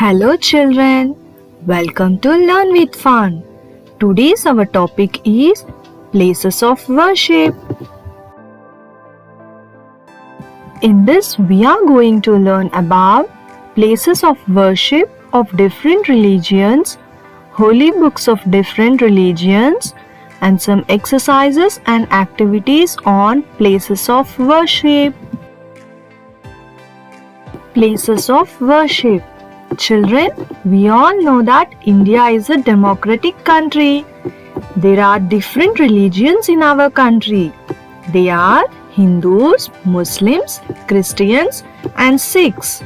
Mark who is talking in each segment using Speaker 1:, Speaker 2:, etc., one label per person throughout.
Speaker 1: Hello children, welcome to Learn with Fun. Today's our topic is places of worship. In this we are going to learn about places of worship of different religions, holy books of different religions, and some exercises and activities on places of worship. Places of worship. Children, we all know that India is a democratic country. There are different religions in our country. They are Hindus, Muslims, Christians, and Sikhs.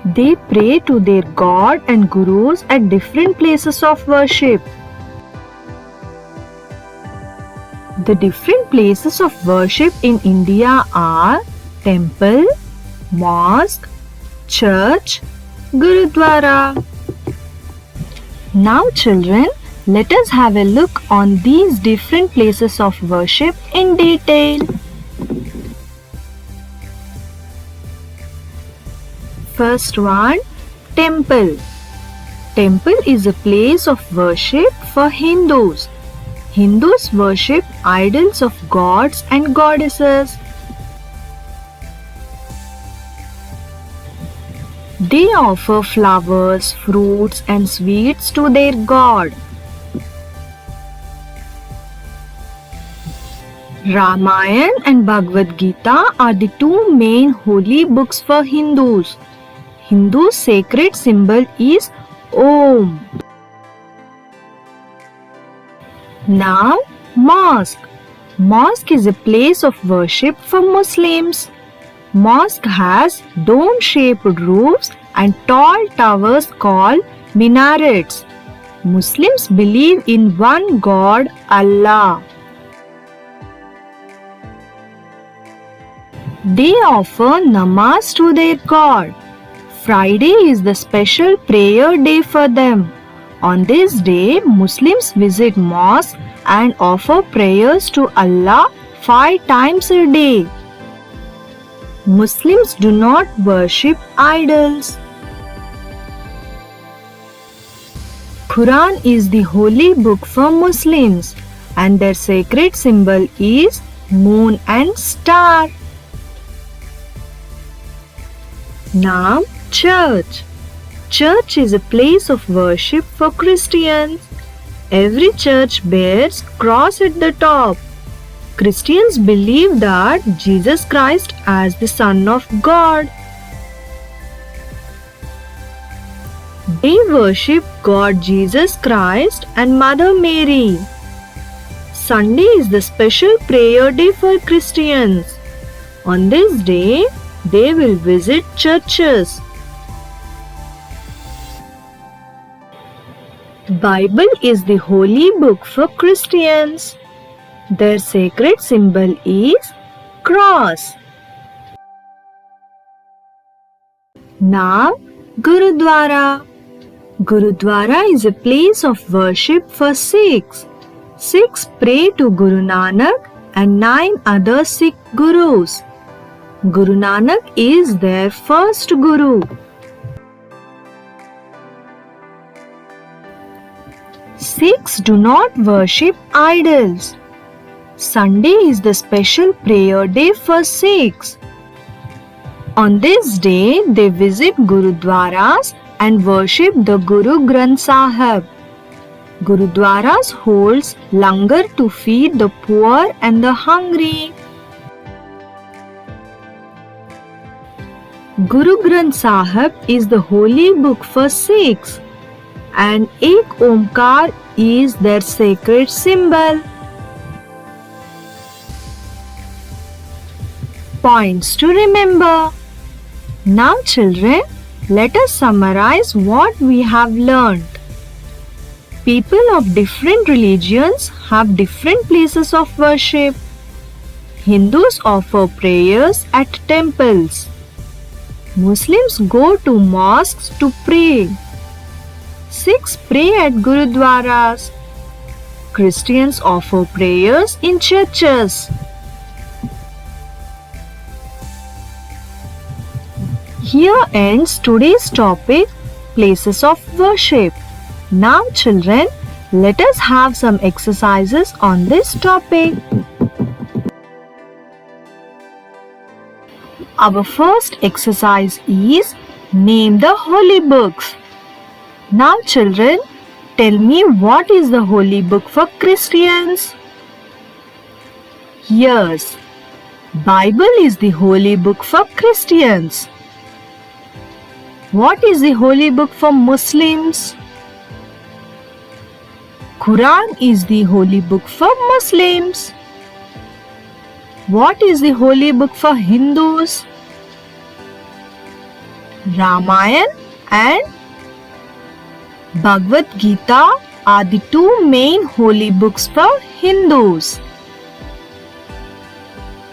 Speaker 1: They pray to their God and Gurus at different places of worship. The different places of worship in India are temple, mosque, church, Gurudwara. Now children, let us have a look on these different places of worship in detail. First one, temple. Temple is a place of worship for Hindus. Hindus worship idols of gods and goddesses. They offer flowers, fruits, and sweets to their god. Ramayana and Bhagavad Gita are the two main holy books for Hindus. Hindu's sacred symbol is Om. Now, mosque. Mosque is a place of worship for Muslims. Mosque has dome-shaped roofs and tall towers called minarets. Muslims believe in one God, Allah. They offer namaz to their God. Friday is the special prayer day for them. On this day, Muslims visit mosque and offer prayers to Allah 5 times a day. Muslims do not worship idols. Quran is the holy book for Muslims and their sacred symbol is moon and star. Now, church. Church is a place of worship for Christians. Every church bears cross at the top. Christians believe that Jesus Christ as the Son of God. They worship God Jesus Christ and Mother Mary. Sunday is the special prayer day for Christians. On this day, they will visit churches. Bible is the holy book for Christians. Their sacred symbol is cross. Now, Gurudwara. Gurudwara is a place of worship for Sikhs. Sikhs pray to Guru Nanak and 9 other Sikh Gurus. Guru Nanak is their first Guru. Sikhs do not worship idols. Sunday is the special prayer day for Sikhs. On this day, they visit Gurudwaras and worship the Guru Granth Sahib. Gurudwaras holds langar to feed the poor and the hungry. Guru Granth Sahib is the holy book for Sikhs and Ek Omkar is their sacred symbol. Points to remember. Now children, let us summarize what we have learned. People of different religions have different places of worship. Hindus offer prayers at temples. Muslims go to mosques to pray. Sikhs pray at Gurudwaras. Christians offer prayers in churches. Here ends today's topic places of worship. Now children, let us have some exercises on this topic. Our first exercise is name the holy books. Now children, tell me what is the holy book for Christians? Yes, Bible is the holy book for Christians. What is the holy book for Muslims? Quran is the holy book for Muslims. What is the holy book for Hindus? Ramayana and Bhagavad Gita are the two main holy books for Hindus.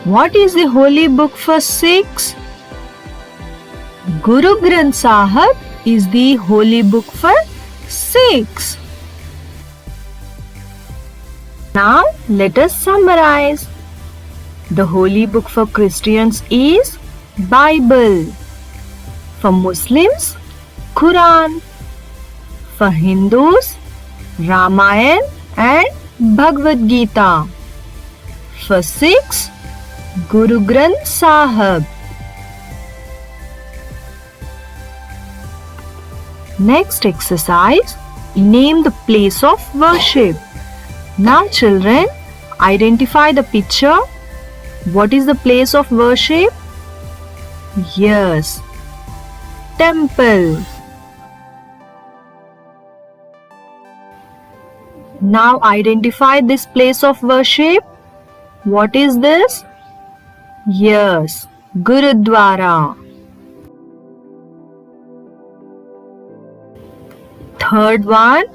Speaker 1: What is the holy book for Sikhs? Guru Granth Sahib is the holy book for Sikhs. Now let us summarize. The holy book for Christians is Bible. For Muslims, Quran. For Hindus, Ramayana and Bhagavad Gita. For Sikhs, Guru Granth Sahib. Next exercise, name the place of worship. Now children, identify the picture. What is the place of worship? Yes, temple. Now identify this place of worship. What is this? Yes, Gurudwara. Third one,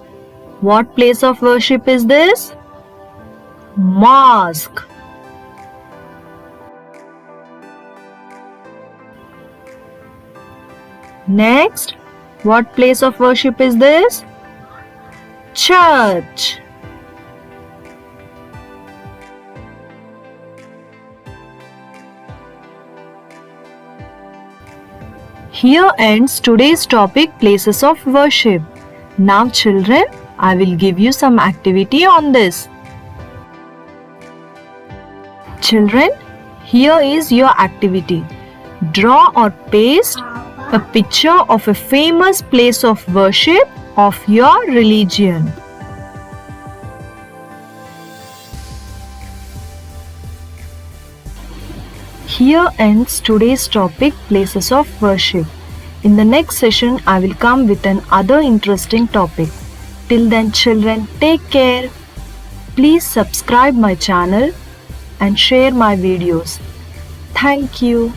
Speaker 1: what place of worship is this? Mosque. Next, what place of worship is this? Church. Here ends today's topic, places of worship. Now children, I will give you some activity on this. Children, here is your activity. Draw or paste a picture of a famous place of worship of your religion. Here ends today's topic, places of worship. In the next session, I will come with another interesting topic. Till then, children, take care. Please subscribe my channel and share my videos. Thank you.